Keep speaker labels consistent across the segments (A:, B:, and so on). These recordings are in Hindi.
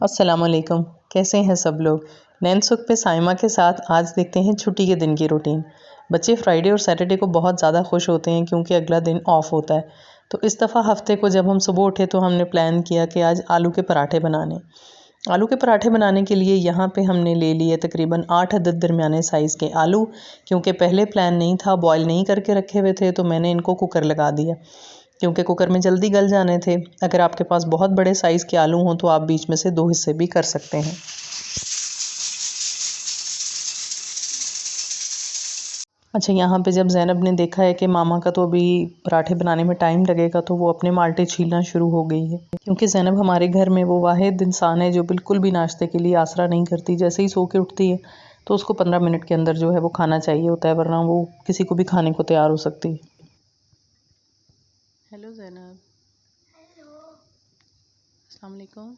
A: अस्सलामुअलैकुम। कैसे हैं सब लोग। नैन सुख पे साइमा के साथ आज देखते हैं छुट्टी के दिन की रूटीन। बच्चे फ्राइडे और सैटरडे को बहुत ज़्यादा खुश होते हैं क्योंकि अगला दिन ऑफ होता है। तो इस दफ़ा हफ्ते को जब हम सुबह उठे तो हमने प्लान किया कि आज आलू के पराठे बनाने। आलू के पराठे बनाने के लिए यहाँ पे हमने ले लिए तकरीबन 8 अदद दरमियाने साइज़ के आलू। क्योंकि पहले प्लान नहीं था, बॉयल नहीं करके रखे हुए थे, तो मैंने इनको कुकर लगा दिया क्योंकि कुकर में जल्दी गल जाने थे। अगर आपके पास बहुत बड़े साइज़ के आलू हों तो आप बीच में से 2 हिस्से भी कर सकते हैं। अच्छा, यहाँ पे जब ज़ैनब ने देखा है कि मामा का तो अभी पराठे बनाने में टाइम लगेगा, तो वो अपने माल्टे छीलना शुरू हो गई है। क्योंकि ज़ैनब हमारे घर में वो वाहिद इंसान है जो बिल्कुल भी नाश्ते के लिए आसरा नहीं करती। जैसे ही सो के उठती है तो उसको 15 मिनट के अंदर जो है वो खाना चाहिए होता है, वरना वो किसी को भी खाने को तैयार हो सकती है। हेलो ज़ैनब। अस्सलाम वालेकुम।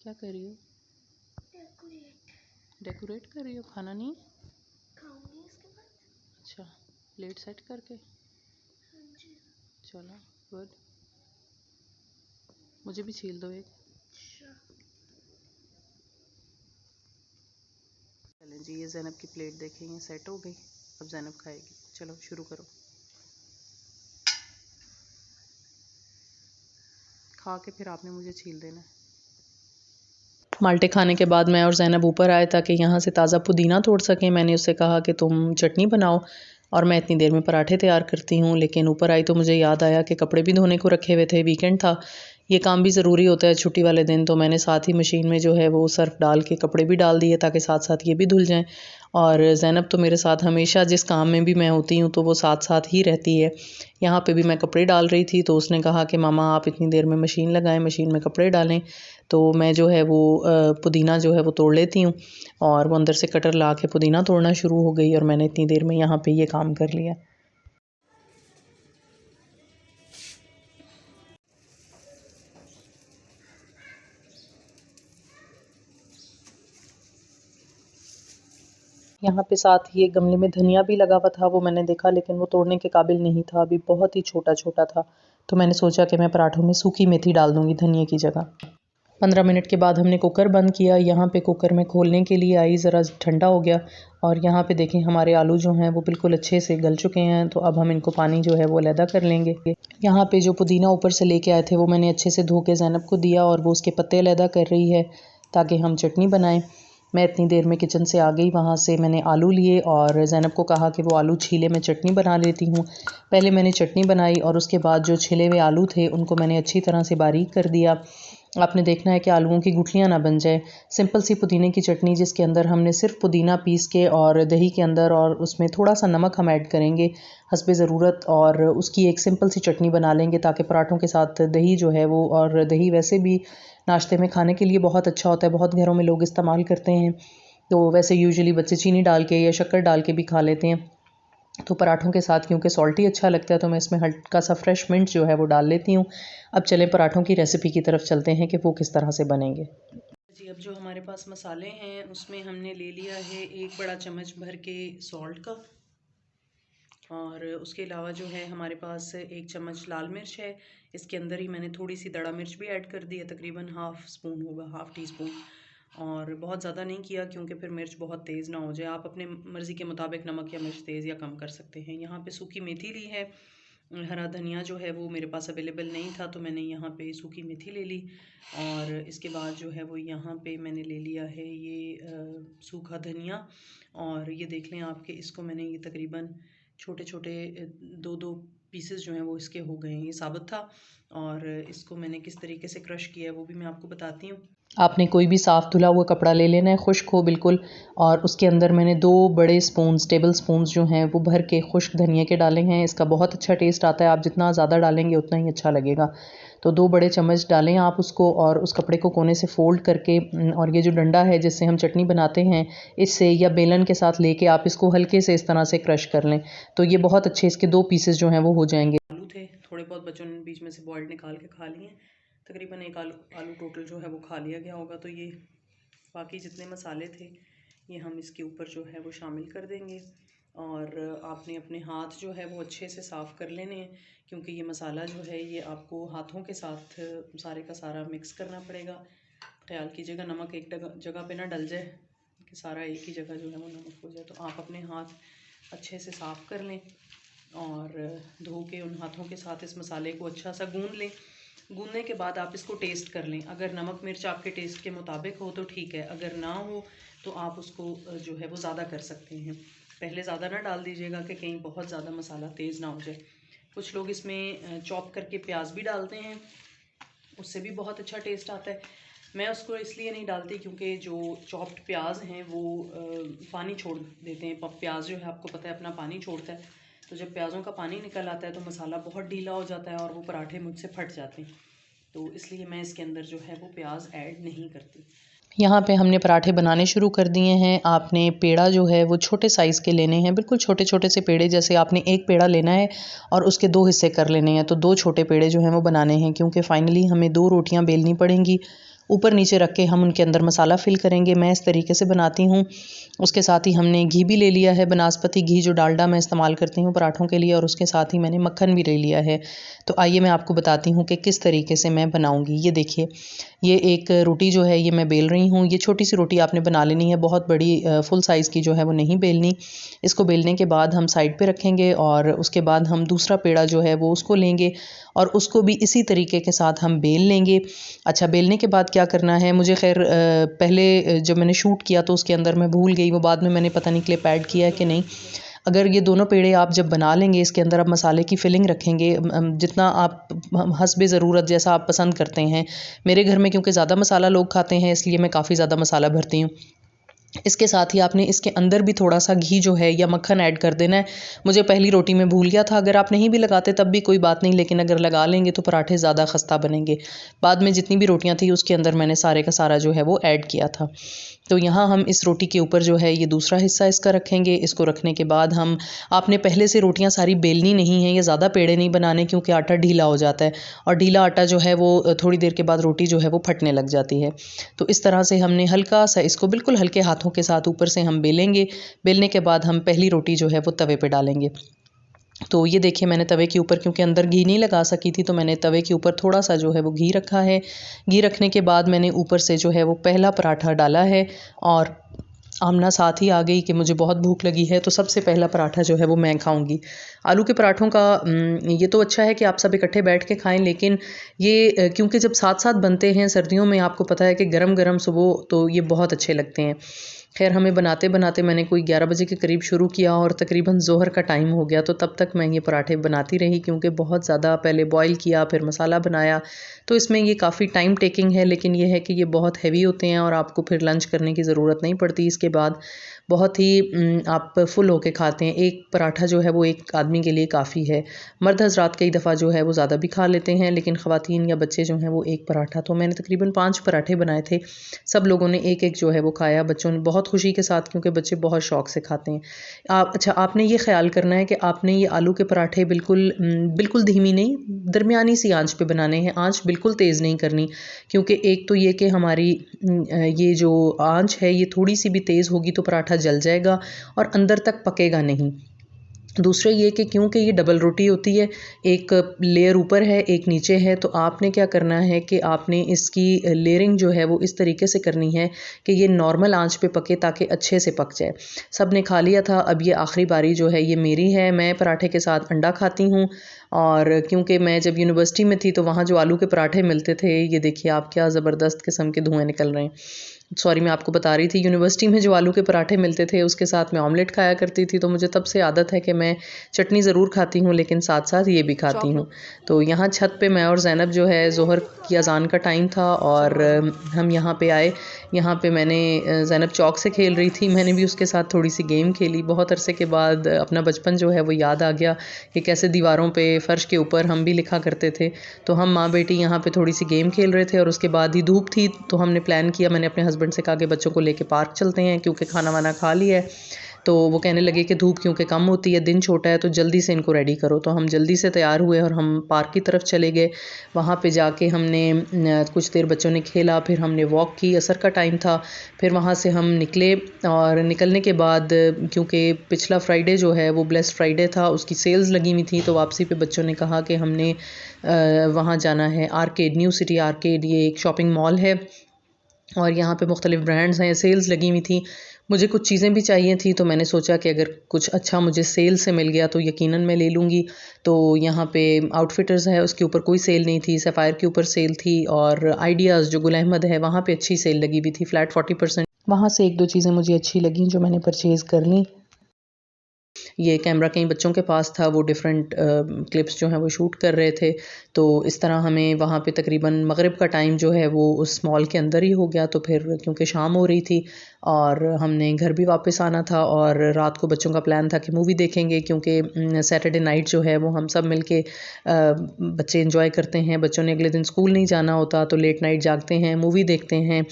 A: क्या कर रही हो? डेकोरेट कर रही हो? खाना नहीं खाऊंगी इसके बाद। अच्छा, प्लेट सेट करके। चलो गुड। मुझे भी छील दो एक। चलें जी, ये ज़ैनब की प्लेट देखें, ये सेट हो गई। अब ज़ैनब खाएगी। चलो शुरू करो। खा के फिर आपने मुझे छील देना है। माल्टे खाने के बाद मैं और ज़ैनब ऊपर आए ताकि यहाँ से ताज़ा पुदीना तोड़ सकें। मैंने उससे कहा कि तुम चटनी बनाओ और मैं इतनी देर में पराठे तैयार करती हूँ। लेकिन ऊपर आई तो मुझे याद आया कि कपड़े भी धोने को रखे हुए थे, वीकेंड था। ये काम भी ज़रूरी होता है छुट्टी वाले दिन, तो मैंने साथ ही मशीन में जो है वो सर्फ़ डाल के कपड़े भी डाल दिए ताकि साथ साथ ये भी धुल जाएँ। और ज़ैनब तो मेरे साथ हमेशा जिस काम में भी मैं होती हूँ तो वो साथ साथ ही रहती है। यहाँ पे भी मैं कपड़े डाल रही थी तो उसने कहा कि मामा आप इतनी देर में मशीन लगाएं, मशीन में कपड़े डालें। तो मैं जो है वो पुदीना जो है वो तोड़ लेती हूँ और वो अंदर से कटर ला के पुदीना तोड़ना शुरू हो गई और मैंने इतनी देर में यहाँ पे ये काम कर लिया। यहाँ पे साथ ही एक गमले में धनिया भी लगा हुआ था, वो मैंने देखा लेकिन वो तोड़ने के काबिल नहीं था, अभी बहुत ही छोटा छोटा था। तो मैंने सोचा कि मैं पराठों में सूखी मेथी डाल दूँगी धनिया की जगह। 15 मिनट के बाद हमने कुकर बंद किया। यहाँ पे कुकर में खोलने के लिए आई, ज़रा ठंडा हो गया और यहाँ पे देखें हमारे आलू जो हैं वो बिल्कुल अच्छे से गल चुके हैं। तो अब हम इनको पानी जो है वो अलहदा कर लेंगे। यहाँ पे जो पुदीना ऊपर से लेके आए थे वो मैंने अच्छे से धो के ज़ैनब को दिया और वो उसके पत्ते अलहदा कर रही है ताकि हम चटनी बनाएं। मैं इतनी देर में किचन से आ गई, वहाँ से मैंने आलू लिए और ज़ैनब को कहा कि वो आलू छीले मैं चटनी बना लेती हूँ। पहले मैंने चटनी बनाई और उसके बाद जो छिले हुए आलू थे उनको मैंने अच्छी तरह से बारीक कर दिया। आपने देखना है कि आलूओं की गुठलियाँ ना बन जाए। सिंपल सी पुदीने की चटनी जिसके अंदर हमने सिर्फ पुदीना पीस के और दही के अंदर और उसमें थोड़ा सा नमक हम ऐड करेंगे हस्बे ज़रूरत, और उसकी एक सिंपल सी चटनी बना लेंगे ताकि पराठों के साथ दही जो है वो, और दही वैसे भी नाश्ते में खाने के लिए बहुत अच्छा होता है, बहुत घरों में लोग इस्तेमाल करते हैं। तो वैसे यूजुअली बच्चे चीनी डाल के या शक्कर डाल के भी खा लेते हैं। तो पराठों के साथ क्योंकि सॉल्टी अच्छा लगता है तो मैं इसमें हल्का सा फ्रेश मिंट जो है वो डाल लेती हूँ। अब चलें पराठों की रेसिपी की तरफ चलते हैं कि वो किस तरह से बनेंगे। जी, अब जो हमारे पास मसाले हैं उसमें हमने ले लिया है 1 बड़ा चम्मच भर के सॉल्ट का, और उसके अलावा जो है हमारे पास 1 चम्मच लाल मिर्च है। इसके अंदर ही मैंने थोड़ी सी दड़ा मिर्च भी ऐड कर दी है, तकरीबन हाफ़ स्पून होगा, हाफ़ टी स्पून। और बहुत ज़्यादा नहीं किया क्योंकि फिर मिर्च बहुत तेज़ ना हो जाए। आप अपने मर्ज़ी के मुताबिक नमक या मिर्च तेज़ या कम कर सकते हैं। यहाँ पे सूखी मेथी ली है, हरा धनिया जो है वो मेरे पास अवेलेबल नहीं था तो मैंने यहाँ पे सूखी मेथी ले ली। और इसके बाद जो है वो यहाँ पे मैंने ले लिया है ये सूखा धनिया। और ये देख लें आपके, इसको मैंने ये तकरीबन छोटे छोटे 2-2 पीसेस जो हैं वो इसके हो गए हैं। ये साबुत था और इसको मैंने किस तरीके से क्रश किया है वो भी मैं आपको बताती हूँ। आपने कोई भी साफ़ धुला हुआ कपड़ा ले लेना है, खुश्क हो बिल्कुल, और उसके अंदर मैंने 2 बड़े स्पून्स, टेबल स्पून्स जो हैं वो भर के खुश्क धनिया के डाले हैं। इसका बहुत अच्छा टेस्ट आता है, आप जितना ज़्यादा डालेंगे उतना ही अच्छा लगेगा। तो 2 बड़े चम्मच डालें आप उसको, और उस कपड़े को कोने से फ़ोल्ड करके, और ये जो डंडा है जिससे हम चटनी बनाते हैं, इससे या बेलन के साथ लेके आप इसको हल्के से इस तरह से क्रश कर लें। तो ये बहुत अच्छे इसके 2 पीसेस जो हैं वो हो जाएंगे। आलू थे, थोड़े बहुत बच्चों ने बीच में से बॉइल्ड निकाल के खा लिए। तकरीबन 1 आलू टोटल जो है वो खा लिया गया होगा। तो ये बाकी जितने मसाले थे ये हम इसके ऊपर जो है वो शामिल कर देंगे। और आपने अपने हाथ जो है वो अच्छे से साफ़ कर लेने हैं, क्योंकि ये मसाला जो है ये आपको हाथों के साथ सारे का सारा मिक्स करना पड़ेगा। ख्याल कीजिएगा नमक एक जगह पे ना डल जाए, कि सारा एक ही जगह जो है वो नमक हो जाए। तो आप अपने हाथ अच्छे से साफ़ कर लें और धो के उन हाथों के साथ इस मसाले को अच्छा सा गूँध लें। गूँधने के बाद आप इसको टेस्ट कर लें। अगर नमक मिर्च आपके टेस्ट के मुताबिक हो तो ठीक है, अगर ना हो तो आप उसको जो है वो ज़्यादा कर सकते हैं। पहले ज़्यादा ना डाल दीजिएगा कि कहीं बहुत ज़्यादा मसाला तेज़ ना हो जाए। कुछ लोग इसमें चॉप करके प्याज भी डालते हैं, उससे भी बहुत अच्छा टेस्ट आता है। मैं उसको इसलिए नहीं डालती क्योंकि जो चॉप्ड प्याज हैं वो पानी छोड़ देते हैं। प्याज जो है आपको पता है अपना पानी छोड़ता है, तो जब प्याज़ों का पानी निकल आता है तो मसाला बहुत ढीला हो जाता है और वो पराठे मुझसे फट जाते हैं। तो इसलिए मैं इसके अंदर जो है वो प्याज ऐड नहीं करती। यहाँ पे हमने पराठे बनाने शुरू कर दिए हैं। आपने पेड़ा जो है वो छोटे साइज़ के लेने हैं, बिल्कुल छोटे छोटे से पेड़े। जैसे आपने एक पेड़ा लेना है और उसके 2 हिस्से कर लेने हैं, तो 2 छोटे पेड़े जो हैं वो बनाने हैं, क्योंकि फाइनली हमें 2 रोटियां बेलनी पड़ेंगी। ऊपर नीचे रख के हम उनके अंदर मसाला फिल करेंगे। मैं इस तरीके से बनाती हूँ। उसके साथ ही हमने घी भी ले लिया है, बनास्पति घी, जो डालडा मैं इस्तेमाल करती हूँ पराठों के लिए, और उसके साथ ही मैंने मक्खन भी ले लिया है। तो आइए मैं आपको बताती हूँ कि किस तरीके से मैं बनाऊँगी। ये देखिए, ये एक रोटी जो है ये मैं बेल रही हूँ। ये छोटी सी रोटी आपने बना लेनी है, बहुत बड़ी फुल साइज़ की जो है वो नहीं बेलनी। इसको बेलने के बाद हम साइड पे रखेंगे और उसके बाद हम दूसरा पेड़ा जो है वो उसको लेंगे और उसको भी इसी तरीके के साथ हम बेल लेंगे। अच्छा, बेलने के बाद क्या करना है, मुझे खैर पहले जब मैंने शूट किया तो उसके अंदर मैं भूल गई, वो बाद में मैंने पता नहीं क्लिप ऐड किया है कि नहीं। अगर ये दोनों पेड़े आप जब बना लेंगे, इसके अंदर आप मसाले की फिलिंग रखेंगे जितना आप हस्बे ज़रूरत जैसा आप पसंद करते हैं। मेरे घर में क्योंकि ज़्यादा मसाला लोग खाते हैं, इसलिए मैं काफ़ी ज़्यादा मसाला भरती हूँ। इसके साथ ही आपने इसके अंदर भी थोड़ा सा घी जो है या मक्खन ऐड कर देना है। मुझे पहली रोटी में भूल गया था, अगर आप नहीं भी लगाते तब भी कोई बात नहीं, लेकिन अगर लगा लेंगे तो पराठे ज़्यादा खस्ता बनेंगे। बाद में जितनी भी रोटियां थी उसके अंदर मैंने सारे का सारा जो है वो ऐड किया था। तो यहाँ हम इस रोटी के ऊपर जो है ये दूसरा हिस्सा इसका रखेंगे। इसको रखने के बाद हम, आपने पहले से रोटियां सारी बेलनी नहीं है, ये ज़्यादा पेड़े नहीं बनाने, क्योंकि आटा ढीला हो जाता है और ढीला आटा जो है वो थोड़ी देर के बाद रोटी जो है वो फटने लग जाती है। तो इस तरह से हमने हल्का सा इसको बिल्कुल हल्के हाथों के साथ ऊपर से हम बेलेंगे। बेलने के बाद हम पहली रोटी जो है वो तवे पे डालेंगे। तो ये देखिए, मैंने तवे के ऊपर, क्योंकि अंदर घी नहीं लगा सकी थी, तो मैंने तवे के ऊपर थोड़ा सा जो है वो घी रखा है। घी रखने के बाद मैंने ऊपर से जो है वो पहला पराठा डाला है और आमना साथ ही आ गई कि मुझे बहुत भूख लगी है, तो सबसे पहला पराठा जो है वो मैं खाऊंगी। आलू के पराठों का ये तो अच्छा है कि आप सब इकट्ठे बैठ के खाएं, लेकिन ये क्योंकि जब साथ साथ बनते हैं सर्दियों में, आपको पता है कि गरम गरम सुबह तो ये बहुत अच्छे लगते हैं। खैर, हमें बनाते बनाते मैंने कोई 11 बजे के करीब शुरू किया और तकरीबन ज़ोहर का टाइम हो गया, तो तब तक मैं ये पराठे बनाती रही, क्योंकि बहुत ज़्यादा पहले बॉईल किया फिर मसाला बनाया, तो इसमें ये काफ़ी टाइम टेकिंग है। लेकिन ये है कि ये बहुत हैवी होते हैं और आपको फिर लंच करने की ज़रूरत नहीं पड़ती इसके बाद। बहुत ही आप फुल होके खाते हैं। एक पराठा जो है वो एक आदमी के लिए काफ़ी है। मर्द हज़रात कई दफ़ा जो है वो ज़्यादा भी खा लेते हैं, लेकिन ख़वातीन या बच्चे जो हैं वो एक पराठा। तो मैंने तकरीबन 5 पराठे बनाए थे, सब लोगों ने एक एक जो है वो खाया, बच्चों ने बहुत खुशी के साथ, क्योंकि बच्चे बहुत शौक़ से खाते हैं। अच्छा, आपने ये ख़्याल करना है कि आपने ये आलू के पराठे बिल्कुल धीमी नहीं, दरमियानी सी आंच पे बनाने हैं। आंच बिल्कुल तेज़ नहीं करनी, क्योंकि एक तो ये कि हमारी ये जो आंच है ये थोड़ी सी भी तेज़ होगी तो पराठा जल जाएगा और अंदर तक पकेगा नहीं। दूसरा ये कि क्योंकि ये डबल रोटी होती है, एक लेयर ऊपर है एक नीचे है, तो आपने क्या करना है कि आपने इसकी लेयरिंग जो है वो इस तरीके से करनी है कि ये नॉर्मल आंच पे पके, ताकि अच्छे से पक जाए। सब ने खा लिया था, अब ये आखिरी बारी जो है ये मेरी है। मैं पराठे के साथ अंडा खाती हूँ, और क्योंकि मैं जब यूनिवर्सिटी में थी तो वहाँ जो आलू के पराठे मिलते थे, ये देखिए आप, क्या ज़बरदस्त किस्म के धुएँ निकल रहे हैं। सॉरी, मैं आपको बता रही थी, यूनिवर्सिटी में जो आलू के पराठे मिलते थे उसके साथ मैं ऑमलेट खाया करती थी, तो मुझे तब से आदत है कि मैं चटनी ज़रूर खाती हूँ, लेकिन साथ साथ ये भी खाती हूँ। तो यहाँ छत पे मैं और ज़ैनब जो है, ज़ोहर की अज़ान का टाइम था और हम यहाँ पे आए। यहाँ पे मैंने ज़ैनब चौक से खेल रही थी, मैंने भी उसके साथ थोड़ी सी गेम खेली। बहुत अरसे के बाद अपना बचपन जो है वो याद आ गया कि कैसे दीवारों पे, फ़र्श के ऊपर हम भी लिखा करते थे। तो हम माँ बेटी यहाँ पे थोड़ी सी गेम खेल रहे थे और उसके बाद ही धूप थी, तो हमने प्लान किया, मैंने अपने हस्बैंड से कहा कि बच्चों को लेके पार्क चलते हैं, क्योंकि खाना वाना खा लिया है। तो वो कहने लगे कि धूप क्योंकि कम होती है, दिन छोटा है, तो जल्दी से इनको रेडी करो। तो हम जल्दी से तैयार हुए और हम पार्क की तरफ चले गए। वहाँ पे जाके हमने कुछ देर बच्चों ने खेला, फिर हमने वॉक की, असर का टाइम था। फिर वहाँ से हम निकले और निकलने के बाद क्योंकि पिछला फ्राइडे जो है वो ब्लेस्ड फ्राइडे था, उसकी सेल्स लगी हुई थी, तो वापसी पे बच्चों ने कहा कि हमने वहाँ जाना है आर्केड, न्यू सिटी आर्केड, ये एक शॉपिंग मॉल है और यहाँ पे मुख्तलिफ ब्रांड्स हैं, सेल्स लगी हुई थी। मुझे कुछ चीज़ें भी चाहिए थी, तो मैंने सोचा कि अगर कुछ अच्छा मुझे सेल से मिल गया तो यकीनन मैं ले लूँगी। तो यहाँ पे आउटफिटर्स है, उसके ऊपर कोई सेल नहीं थी, सफ़ायर के ऊपर सेल थी और आइडियाज़ जो गुल अहमद है वहाँ पे अच्छी सेल लगी हुई थी, फ्लैट 40%। वहाँ से एक दो चीज़ें मुझे अच्छी लगीं जो मैंने परचेज़ कर लीं। ये कैमरा कई बच्चों के पास था, वो डिफरेंट क्लिप्स जो हैं वो शूट कर रहे थे। तो इस तरह हमें वहाँ पे तकरीबन मगरिब का टाइम जो है वो उस मॉल के अंदर ही हो गया। तो फिर क्योंकि शाम हो रही थी और हमने घर भी वापस आना था और रात को बच्चों का प्लान था कि मूवी देखेंगे, क्योंकि सैटरडे नाइट जो है वो हम सब मिल के बच्चे इंजॉय करते हैं। बच्चों ने अगले दिन स्कूल नहीं जाना होता तो लेट नाइट जागते हैं, मूवी देखते हैं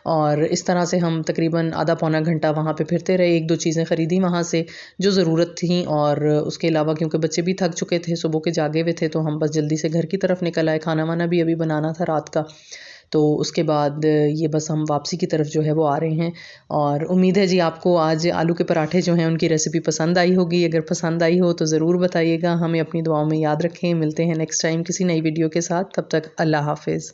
A: और इस तरह से हम तकरीबन आधा पौना घंटा वहाँ पे फिरते रहे। एक दो चीज़ें ख़रीदी वहाँ से जो ज़रूरत थी और उसके अलावा क्योंकि बच्चे भी थक चुके थे, सुबह के जागे हुए थे, तो हम बस जल्दी से घर की तरफ निकल आए। खाना वाना भी अभी बनाना था रात का। तो उसके बाद ये बस हम वापसी की तरफ जो है वो आ रहे हैं और उम्मीद है जी आपको आज आलू के पराठे जो हैं उनकी रेसिपी पसंद आई होगी। अगर पसंद आई हो तो ज़रूर बताइएगा, हमें अपनी दुआओं में याद रखें। मिलते हैं नेक्स्ट टाइम किसी नई वीडियो के साथ, तब तक अल्लाह हाफ़िज़।